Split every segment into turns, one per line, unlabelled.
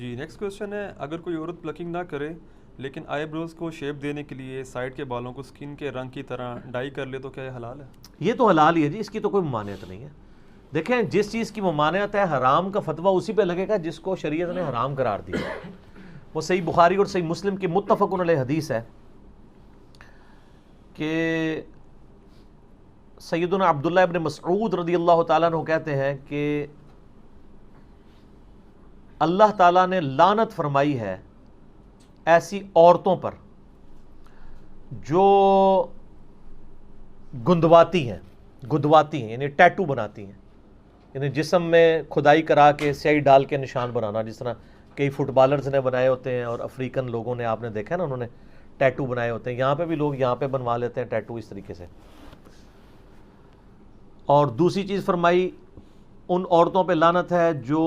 جی next question ہے، اگر کوئی عورت پلکنگ نہ کرے لیکن آئی بروز کو شیپ دینے کے لیے سائڈ کے بالوں کو سکن کے رنگ کی طرح ڈائی کر لے تو کیا یہ حلال ہے؟
یہ تو حلال ہی ہے جی، اس کی تو کوئی ممانعت نہیں ہے۔ دیکھیں جس چیز کی ممانعت ہے حرام کا فتویٰ اسی پہ لگے گا جس کو شریعت نے حرام قرار دیا۔ وہ صحیح بخاری اور صحیح مسلم کی متفق علیہ حدیث ہے کہ سیدنا عبداللہ ابن مسعود رضی اللہ تعالیٰ عنہ کہتے ہیں کہ اللہ تعالیٰ نے لعنت فرمائی ہے ایسی عورتوں پر جو گندواتی ہیں یعنی ٹیٹو بناتی ہیں، یعنی جسم میں کھدائی کرا کے سیاہی ڈال کے نشان بنانا، جس طرح کئی فٹ بالرز نے بنائے ہوتے ہیں اور افریقن لوگوں نے، آپ نے دیکھا نا، انہوں نے ٹیٹو بنائے ہوتے ہیں۔ یہاں پہ بھی لوگ یہاں پہ بنوا لیتے ہیں ٹیٹو اس طریقے سے۔ اور دوسری چیز فرمائی، ان عورتوں پہ لعنت ہے جو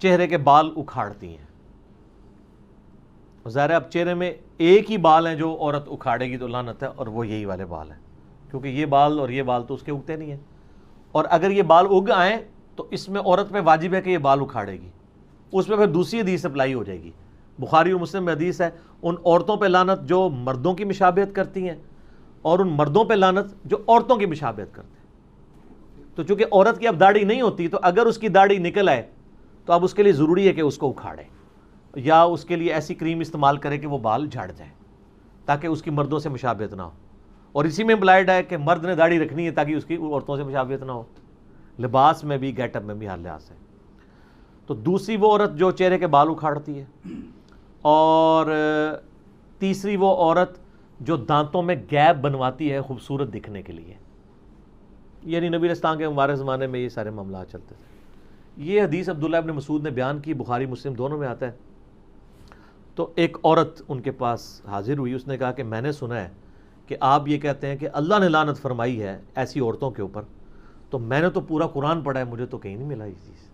چہرے کے بال اکھاڑتی ہیں۔ ظاہر ہے اب چہرے میں ایک ہی بال ہیں جو عورت اکھاڑے گی تو لعنت ہے، اور وہ یہی والے بال ہیں، کیونکہ یہ بال اور یہ بال تو اس کے اگتے نہیں ہیں، اور اگر یہ بال اگ آئیں تو اس میں عورت پہ واجب ہے کہ یہ بال اکھاڑے گی، اس میں پھر دوسری حدیث اپلائی ہو جائے گی۔ بخاری اور مسلم میں حدیث ہے، ان عورتوں پہ لعنت جو مردوں کی مشابہت کرتی ہیں، اور ان مردوں پہ لعنت جو عورتوں کی مشابہت کرتے ہیں۔ تو چونکہ عورت کی اب داڑھی نہیں ہوتی، تو اگر اس کی داڑھی نکل آئے تو اب اس کے لیے ضروری ہے کہ اس کو اکھاڑے، یا اس کے لیے ایسی کریم استعمال کرے کہ وہ بال جھڑ جائیں تاکہ اس کی مردوں سے مشابہت نہ ہو۔ اور اسی میں امپلائڈ ہے کہ مرد نے داڑھی رکھنی ہے تاکہ اس کی عورتوں سے مشابہت نہ ہو، لباس میں بھی، گیٹ اپ میں بھی، ہر لحاظ سے۔ تو دوسری وہ عورت جو چہرے کے بال اکھاڑتی ہے، اور تیسری وہ عورت جو دانتوں میں گیپ بنواتی ہے خوبصورت دکھنے کے لیے، یعنی نبی اسلام کے مبارک زمانے میں یہ سارے معاملات چلتے تھے۔ یہ حدیث عبداللہ ابن مسعود نے بیان کی، بخاری مسلم دونوں میں آتا ہے۔ تو ایک عورت ان کے پاس حاضر ہوئی، اس نے کہا کہ میں نے سنا ہے کہ آپ یہ کہتے ہیں کہ اللہ نے لعنت فرمائی ہے ایسی عورتوں کے اوپر، تو میں نے تو پورا قرآن پڑھا ہے، مجھے تو کہیں نہیں ملا یہ چیز۔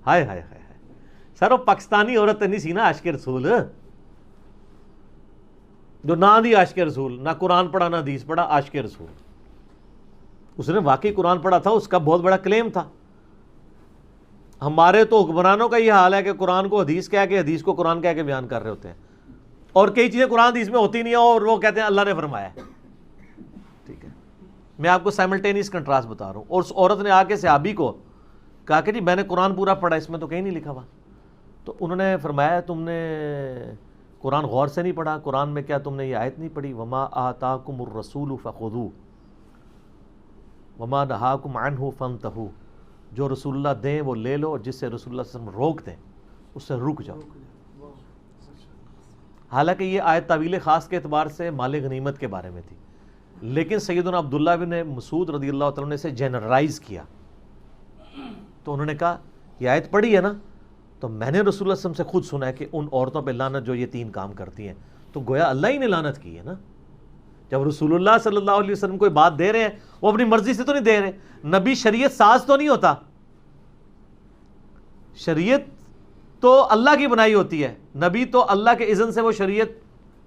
ہائے ہائے ہائے ہائے، سر وہ پاکستانی عورت نہیں سی نا عاشق رسول، جو نہ دی عاشق رسول، نہ قرآن پڑھا نہ حدیث پڑھا، عاشق رسول۔ اس نے واقعی قرآن پڑھا تھا، اس کا بہت بڑا کلیم تھا۔ ہمارے تو حکمرانوں کا یہ حال ہے کہ قرآن کو حدیث کہہ کے، حدیث کو قرآن کہہ کے بیان کر رہے ہوتے ہیں، اور کئی چیزیں قرآن حدیث میں ہوتی نہیں ہیں اور وہ کہتے ہیں اللہ نے فرمایا ہے۔ ٹھیک ہے، میں آپ کو سائملٹینیس کنٹراسٹ بتا رہا ہوں۔ اور اس عورت نے آ کے صحابی کو کہا کہ جی میں نے قرآن پورا پڑھا، اس میں تو کہیں نہیں لکھا ہوا۔ تو انہوں نے فرمایا تم نے قرآن غور سے نہیں پڑھا، قرآن میں کیا تم نے یہ آیت نہیں پڑھی، وما آتاکم الرسول فخذوہ وما نہاکم عنہ فانتہوا، جو رسول اللہ دیں وہ لے لو، اور جس سے رسول اللہ صلی اللہ علیہ وسلم روک دیں اس سے رک جاؤ۔ حالانکہ یہ آیت تعویل خاص کے اعتبار سے مال غنیمت کے بارے میں تھی، لیکن سیدنا عبداللہ بن مسعود رضی اللہ تعالیٰ نے اسے جنرلائز کیا۔ تو انہوں نے کہا یہ آیت پڑھی ہے نا، تو میں نے رسول اللہ صلی اللہ علیہ وسلم سے خود سنا ہے کہ ان عورتوں پہ لعنت جو یہ تین کام کرتی ہیں، تو گویا اللہ ہی نے لعنت کی ہے نا۔ جب رسول اللہ صلی اللہ علیہ وسلم کوئی بات دے رہے ہیں، وہ اپنی مرضی سے تو نہیں دے رہے، نبی شریعت ساز تو نہیں ہوتا، شریعت تو اللہ کی بنائی ہوتی ہے، نبی تو اللہ کے اذن سے وہ شریعت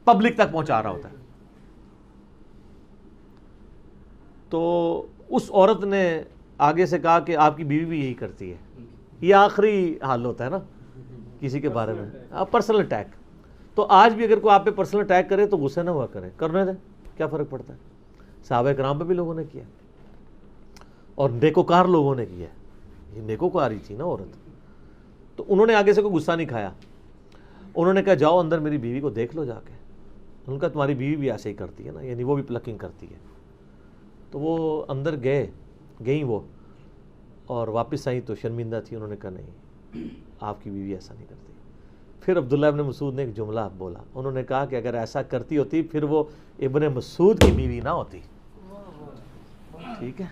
پبلک تک پہنچا رہا ہوتا ہے۔ تو اس عورت نے آگے سے کہا کہ آپ کی بیوی بھی یہی کرتی ہے۔ یہ آخری حال ہوتا ہے نا کسی کے بارے میں، پرسنل اٹیک۔ تو آج بھی اگر کوئی آپ پہ پرسنل اٹیک کرے تو غصے نہ ہوا کرے، کرنے دیں، کیا فرق پڑتا ہے؟ صحابہ کرام پہ بھی لوگوں نے کیا، اور نیکوکار لوگوں نے کیا، یہ نیکوکاری تھی نا عورت۔ تو انہوں نے آگے سے کوئی غصہ نہیں کھایا، انہوں نے کہا جاؤ اندر میری بیوی کو دیکھ لو جا کے۔ انہوں نے کہا تمہاری بیوی بھی ایسے ہی کرتی ہے نا، یعنی وہ بھی پلکنگ کرتی ہے۔ تو وہ اندر گئیں وہ، اور واپس آئیں تو شرمندہ تھی، انہوں نے کہا نہیں آپ کی بیوی ایسا نہیں کرتی۔ پھر عبداللہ ابن مسعود نے ایک جملہ بولا، انہوں نے کہا کہ اگر ایسا کرتی ہوتی پھر وہ ابن مسعود کی بیوی نہ ہوتی۔ ٹھیک ہے،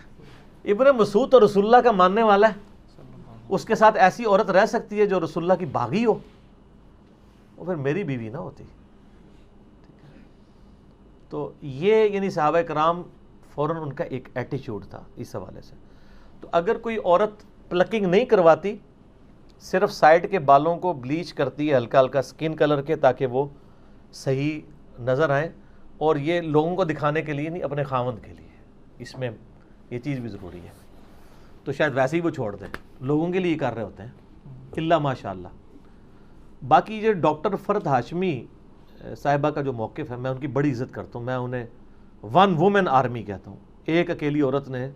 ابن مسعود تو رسول اللہ کا ماننے والا ہے، اس کے ساتھ ایسی عورت رہ سکتی ہے جو رسول اللہ کی باغی ہو، وہ پھر میری بیوی نہ ہوتی۔ تو یہ یعنی صحابہ کرام فوراً ان کا ایک ایٹیچیوڈ تھا اس حوالے سے۔ تو اگر کوئی عورت پلکنگ نہیں کرواتی، صرف سائڈ کے بالوں کو بلیچ کرتی ہے ہلکا ہلکا سکن کلر کے تاکہ وہ صحیح نظر آئیں، اور یہ لوگوں کو دکھانے کے لیے نہیں، اپنے خاوند کے لیے، اس میں یہ چیز بھی ضروری ہے، تو شاید ویسے ہی وہ چھوڑ دیں، لوگوں کے لیے کر رہے ہوتے ہیں۔ اللہ ماشاء اللہ. باقی یہ ڈاکٹر فرد ہاشمی صاحبہ کا جو موقف ہے میں ان کی بڑی عزت کرتا ہوں. میں انہیں ون وومن آرمی کہتا ہوں. ایک اکیلی عورت نے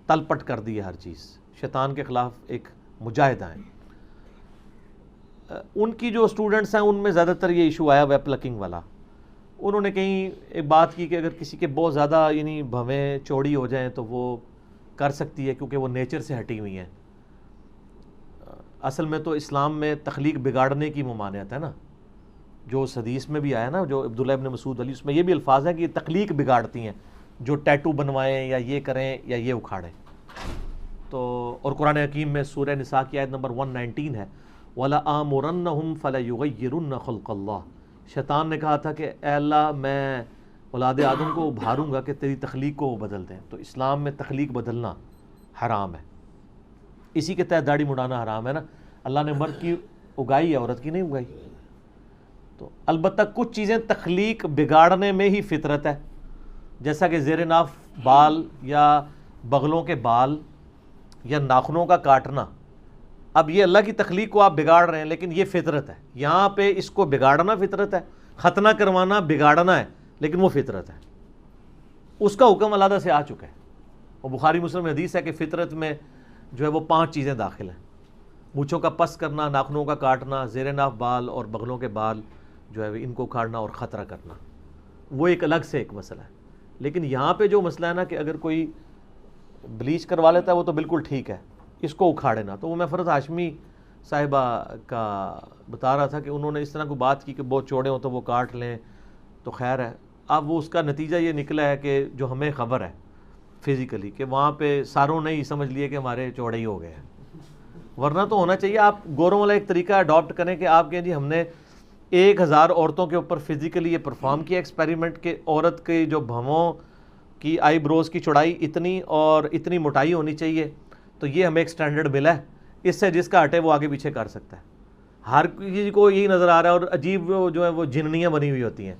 تل پٹ کر دی ہے ہر چیز. شیطان کے خلاف ایک مجاہدہ ہیں. ان کی جو اسٹوڈنٹس ہیں ان میں زیادہ تر یہ ایشو آیا ہوا ہے پلکنگ والا. انہوں نے کہیں ایک بات کی کہ اگر کسی کے بہت زیادہ یعنی بھویں چوڑی ہو جائیں تو وہ کر سکتی ہے کیونکہ وہ نیچر سے ہٹی ہوئی ہیں. اصل میں تو اسلام میں تخلیق بگاڑنے کی ممانعت ہے نا, جو اس حدیث میں بھی آیا نا, جو عبداللہ ابن مسعود علی, اس میں یہ بھی الفاظ ہیں کہ یہ تخلیق بگاڑتی ہیں, جو ٹیٹو بنوائیں یا یہ کریں یا یہ اکھاڑیں. تو اور قرآن حکیم میں سورہ نساء کی آیت نمبر 119 ہے وَلَآمُرَنَّهُمْ فَلَيُغَيِّرُنَّ خَلْقَ اللَّهِ. شیطان نے کہا تھا کہ اے اللہ میں اولاد آدم کو ابھاروں گا کہ تیری تخلیق کو وہ بدل دیں. تو اسلام میں تخلیق بدلنا حرام ہے. اسی کے تحت داڑھی مڑانا حرام ہے نا. اللہ نے مرد کی اگائی ہے, عورت کی نہیں اگائی. تو البتہ کچھ چیزیں تخلیق بگاڑنے میں ہی فطرت ہے, جیسا کہ زیر ناف بال یا بغلوں کے بال یا ناخنوں کا کاٹنا. اب یہ اللہ کی تخلیق کو آپ بگاڑ رہے ہیں, لیکن یہ فطرت ہے. یہاں پہ اس کو بگاڑنا فطرت ہے, ختنہ کروانا بگاڑنا ہے, لیکن وہ فطرت ہے. اس کا حکم علیحدہ سے آ چکا ہے. اور بخاری مسلم میں حدیث ہے کہ فطرت میں جو ہے وہ 5 چیزیں داخل ہیں. مونچھوں کا پس کرنا, ناخنوں کا کاٹنا, زیر ناف بال اور بغلوں کے بال جو ہے ان کو کاٹنا اور خطرہ کرنا. وہ ایک الگ سے ایک مسئلہ ہے. لیکن یہاں پہ جو مسئلہ ہے نا کہ اگر کوئی بلیچ کروا لیتا ہے وہ تو بالکل ٹھیک ہے, اس کو اکھاڑے نا. تو وہ میں فرد ہاشمی صاحبہ کا بتا رہا تھا کہ انہوں نے اس طرح کو بات کی کہ بہت چوڑے ہوں تو وہ کاٹ لیں تو خیر ہے. اب وہ اس کا نتیجہ یہ نکلا ہے کہ جو ہمیں خبر ہے فزیکلی کہ وہاں پہ ساروں نے ہی سمجھ لیے کہ ہمارے چوڑے ہی ہو گئے ہیں. ورنہ تو ہونا چاہیے آپ گوروں والا ایک طریقہ اڈاپٹ کریں کہ آپ کہیں جی ہم نے 1000 عورتوں کے اوپر فزیکلی یہ پرفارم کیا ایکسپیریمنٹ کہ عورت کے جو بھووں کی آئی بروز کی چوڑائی اتنی اور اتنی موٹائی ہونی چاہیے, تو یہ ہمیں ایک سٹینڈرڈ ملا ہے, اس سے جس کا ہٹے وہ آگے پیچھے کر سکتا ہے. ہر کسی کو یہی نظر آ رہا ہے. اور عجیب جو ہے وہ جننیاں بنی ہوئی ہوتی ہیں,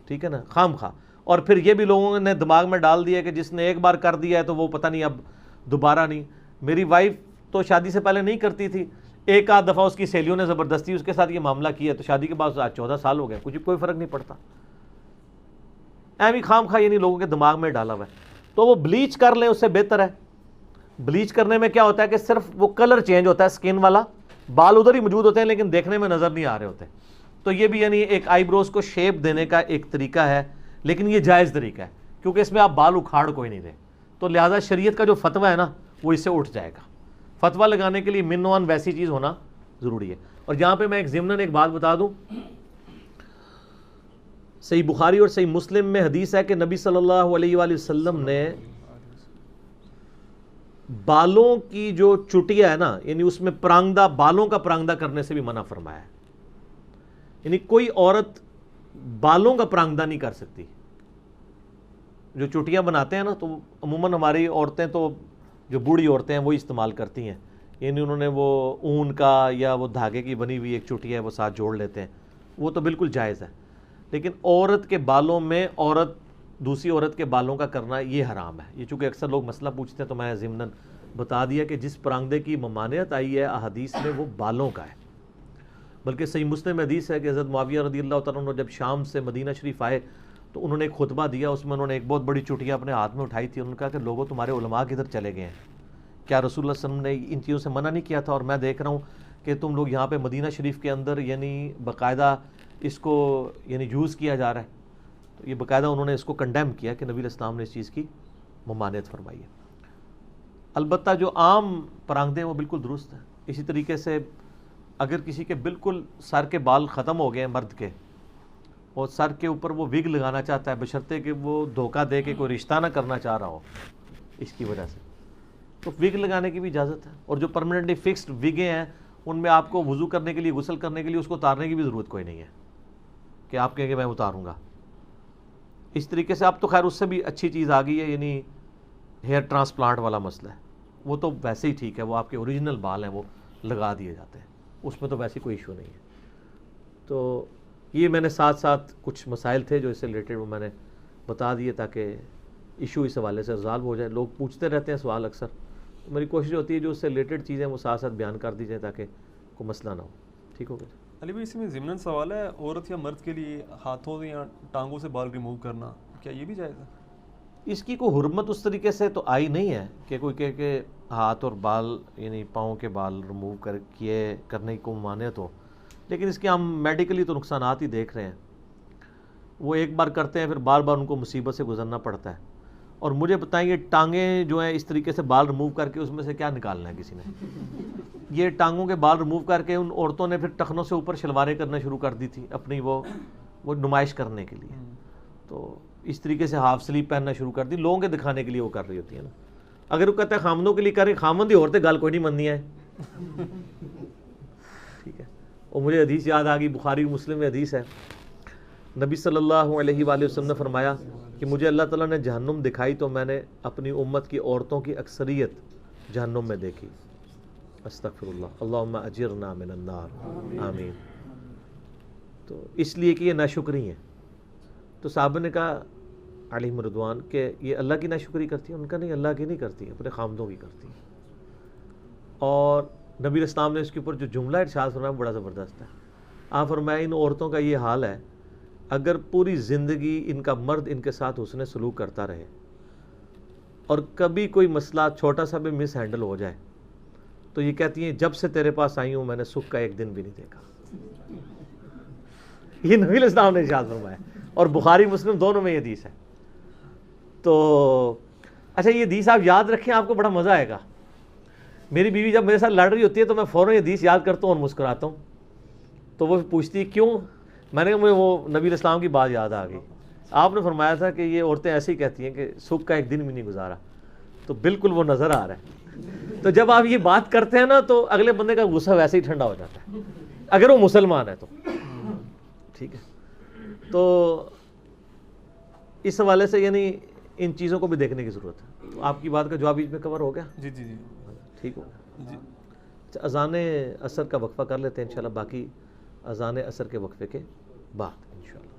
ٹھیک ہے نا, خام خواہ. اور پھر یہ بھی لوگوں نے دماغ میں ڈال دیا کہ جس نے ایک بار کر دیا ہے تو وہ پتہ نہیں اب دوبارہ نہیں. میری وائف تو شادی سے پہلے نہیں کرتی تھی, ایک آدھ دفعہ اس کی سہیلیوں نے زبردستی اس کے ساتھ یہ معاملہ کیا, تو شادی کے بعد آج 14 سال ہو گئے, کچھ کوئی فرق نہیں پڑتا. ایویں خام خواہ یعنی لوگوں کے دماغ میں ڈالا ہوا ہے. تو وہ بلیچ کر لیں اس سے بہتر ہے. بلیچ کرنے میں کیا ہوتا ہے کہ صرف وہ کلر چینج ہوتا ہے اسکن والا, بال ادھر ہی موجود ہوتے ہیں لیکن دیکھنے میں نظر نہیں آ رہے ہوتے. تو یہ بھی یعنی ایک آئی بروز کو شیپ دینے کا ایک طریقہ ہے, لیکن یہ جائز طریقہ ہے کیونکہ اس میں آپ بال اکھاڑ کوئی نہیں دیں. تو لہٰذا شریعت کا جو فتویٰ ہے نا وہ اس سے اٹھ جائے گا. فتویٰ لگانے کے لیے من وان ویسی چیز ہونا ضروری ہے. اور یہاں پہ میں ایک ضمناً ایک بات بتا دوں, صحیح بخاری اور صحیح مسلم میں حدیث ہے کہ نبی صلی اللہ علیہ وآلہ وسلم نے بالوں کی جو چٹیا ہے نا, یعنی اس میں پرانگدہ, بالوں کا پرانگدہ کرنے سے بھی منع فرمایا ہے. یعنی کوئی عورت بالوں کا پرانگدہ نہیں کر سکتی. جو چٹیاں بناتے ہیں نا تو عموماً ہماری عورتیں تو جو بوڑھی عورتیں ہیں وہی استعمال کرتی ہیں. یعنی انہوں نے وہ اون کا یا وہ دھاگے کی بنی ہوئی ایک چٹیا ہے وہ ساتھ جوڑ لیتے ہیں, وہ تو بالکل جائز ہے. لیکن عورت کے بالوں میں عورت دوسری عورت کے بالوں کا کرنا یہ حرام ہے. یہ چونکہ اکثر لوگ مسئلہ پوچھتے ہیں تو میں ضمناً بتا دیا کہ جس پرانگدے کی ممانعت آئی ہے احادیث میں وہ بالوں کا ہے. بلکہ صحیح مسلم حدیث ہے کہ حضرت معاویہ رضی اللہ تعالیٰ عنہ جب شام سے مدینہ شریف آئے تو انہوں نے ایک خطبہ دیا, اس میں انہوں نے ایک بہت بڑی چٹیا اپنے ہاتھ میں اٹھائی تھی. انہوں نے کہا کہ لوگوں تمہارے علماء کدھر چلے گئے ہیں, کیا رسول اللہ صلی اللہ علیہ وسلم نے ان چیزوں سے منع نہیں کیا تھا؟ اور میں دیکھ رہا ہوں کہ تم لوگ یہاں پہ مدینہ شریف کے اندر یعنی باقاعدہ اس کو یعنی یوز کیا جا رہا ہے. تو یہ باقاعدہ انہوں نے اس کو کنڈیم کیا کہ نبی علیہ السلام نے اس چیز کی ممانعت فرمائی ہے. البتہ جو عام پرانگدے ہیں وہ بالکل درست ہیں. اسی طریقے سے اگر کسی کے بالکل سر کے بال ختم ہو گئے ہیں مرد کے, اور سر کے اوپر وہ وگ لگانا چاہتا ہے بشرطے کہ وہ دھوکہ دے کے کوئی رشتہ نہ کرنا چاہ رہا ہو اس کی وجہ سے, تو وگ لگانے کی بھی اجازت ہے. اور جو پرماننٹلی فکسڈ وگیں ہیں ان میں آپ کو وضو کرنے کے لیے, غسل کرنے کے لیے اس کو اتارنے کی بھی ضرورت کوئی نہیں ہے کہ آپ کہیں کہ میں اتاروں گا. اس طریقے سے اب تو خیر اس سے بھی اچھی چیز آ گئی ہے, یعنی ہیئر ٹرانسپلانٹ والا مسئلہ ہے, وہ تو ویسے ہی ٹھیک ہے, وہ آپ کے اوریجنل بال ہیں وہ لگا دیے جاتے ہیں, اس میں تو ویسے کوئی ایشو نہیں ہے. تو یہ میں نے ساتھ ساتھ کچھ مسائل تھے جو اس سے ریلیٹڈ وہ میں نے بتا دیے تاکہ ایشو اس حوالے سے ریزالو ہو جائے. لوگ پوچھتے رہتے ہیں سوال اکثر, میری کوشش ہوتی ہے جو اس سے ریلیٹڈ چیزیں وہ ساتھ ساتھ بیان کر دی جائیں تاکہ کوئی مسئلہ نہ ہو. ٹھیک ہو گیا.
علی بھائی اسی میں ضمن سوال ہے، عورت یا مرد کے لیے ہاتھوں یا ٹانگوں سے بال ریموو کرنا کیا یہ بھی جائز ہے؟
اس کی کوئی حرمت اس طریقے سے تو آئی نہیں ہے کہ کوئی کہے کہ ہاتھ اور بال یعنی پاؤں کے بال ریموو کرنے کی کوئی ممانعت ہو، لیکن اس کے ہم میڈیکلی تو نقصانات ہی دیکھ رہے ہیں. وہ ایک بار کرتے ہیں پھر بار بار ان کو مصیبت سے گزرنا پڑتا ہے. اور مجھے بتائیں یہ ٹانگیں جو ہیں اس طریقے سے بال ریموو کر کے اس میں سے کیا نکالنا ہے کسی نے؟ یہ ٹانگوں کے بال ریموو کر کے ان عورتوں نے پھر ٹخنوں سے اوپر شلواریں کرنا شروع کر دی تھی اپنی وہ نمائش کرنے کے لیے. تو اس طریقے سے ہاف سلیپ پہننا شروع کر دی لوگوں کے دکھانے کے لیے وہ کر رہی ہوتی ہے نا. اگر وہ کہتا ہے خامدوں کے لیے کر رہی، خامد ہی عورتیں گال کوئی نہیں مننی ہے. ٹھیک ہے. اور مجھے حدیث یاد آ گئی، بخاری مسلم میں حدیث ہے، نبی صلی اللہ علیہ وآلہ وسلم نے فرمایا کہ مجھے اللہ تعالیٰ نے جہنم دکھائی تو میں نے اپنی امت کی عورتوں کی اکثریت جہنم میں دیکھی. استغفر اللہ، اللہم اجرنا من النار، آمین. تو اس لیے کہ یہ ناشکری ہیں. تو صحابہ نے کہا علیہم رضوان کہ یہ اللہ کی ناشکری کرتی ہیں؟ ان کا نہیں، اللہ کی نہیں کرتی، اپنے خامدوں کی کرتی ہیں. اور نبی اسلام نے اس کے اوپر جو جملہ ارشاد فرمایا بڑا زبردست ہے. آپ فرمایا ان عورتوں کا یہ حال ہے اگر پوری زندگی ان کا مرد ان کے ساتھ حسن سلوک کرتا رہے اور کبھی کوئی مسئلہ چھوٹا سا بھی مس ہینڈل ہو جائے تو یہ کہتی ہیں جب سے تیرے پاس آئی ہوں میں نے سکھ کا ایک دن بھی نہیں دیکھا. یہ نبی اسلام نے ارشاد فرمایا اور بخاری مسلم دونوں میں یہ حدیث ہے. تو اچھا یہ حدیث آپ یاد رکھیں، آپ کو بڑا مزہ آئے گا. میری بیوی جب میرے ساتھ لڑ رہی ہوتی ہے تو میں فوراً یہ حدیث یاد کرتا ہوں اور مسکراتا ہوں. تو وہ پوچھتی ہے کیوں؟ میں نے کہا مجھے وہ نبی اسلام کی بات یاد آ گئی. آپ نے فرمایا تھا کہ یہ عورتیں ایسے ہی کہتی ہیں کہ سکھ کا ایک دن بھی نہیں گزارا. تو بالکل وہ نظر آ رہا ہے. تو جب آپ یہ بات کرتے ہیں نا تو اگلے بندے کا غصہ ویسے ہی ٹھنڈا ہو جاتا ہے اگر وہ مسلمان ہے تو. ٹھیک ہے. تو اس حوالے سے یعنی ان چیزوں کو بھی دیکھنے کی ضرورت ہے. تو آپ کی بات کا جواب اس میں کور ہو گیا؟
جی جی جی
ٹھیک ہو گیا.
جی.
اچھا اذان عصر کا وقفہ کر لیتے ہیں انشاءاللہ، باقی اذان عصر کے وقفے کے بعد انشاءاللہ.